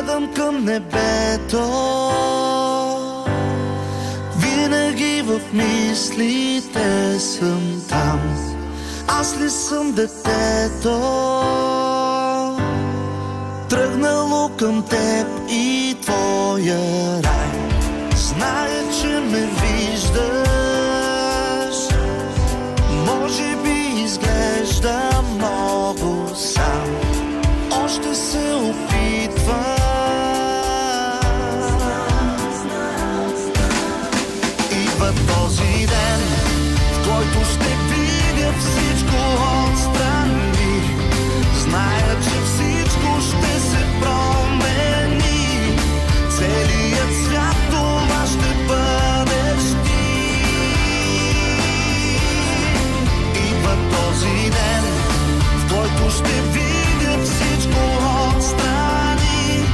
гледам към небето, винаги в мислите съм там. Аз ли съм детето, тръгнало към теб и твоя рай? Зная, че ме виждаш, може би изглежда много сам. Още се опитвам. Идва този ден, в който ще видя всичко отстрани. Зная, че всичко ще се промени. Целият свят това ще бъдеш ти. Идва този ден, в който ще видя всичко отстрани.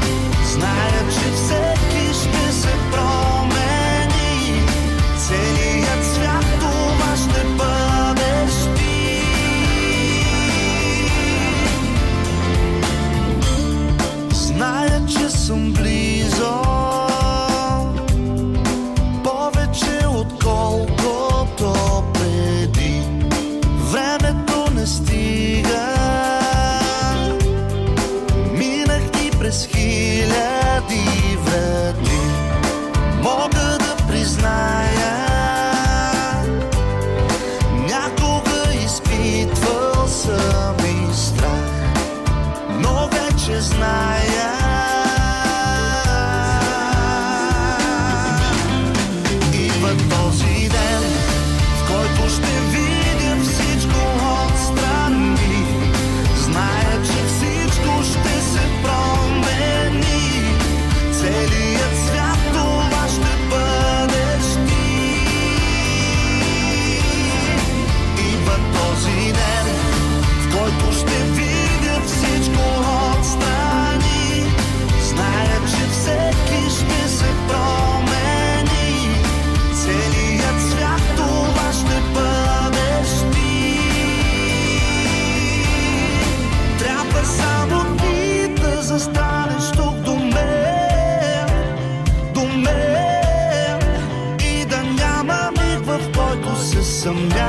Зная, че всеки ще се промени. Целият свят това ще бъдеш ти. Зная, че съм близо, повече отколкото преди. Времето не стига, минах и през хиляди врати. Мога да призная, някога изпитвал съм и страх, но вече зная. Идва този ден, в който ще видя всичко отстрани. Зная, че всичко ще се промени. Целият свят това ще бъдеш ти. Идва този ден, в който ще видя всичко отстрани. Зная, че всеки ще се промени. Целият свят това ще бъдеш ти. Трябва само ти да застанеш тук до мен, и да няма миг, в който се съмнявам.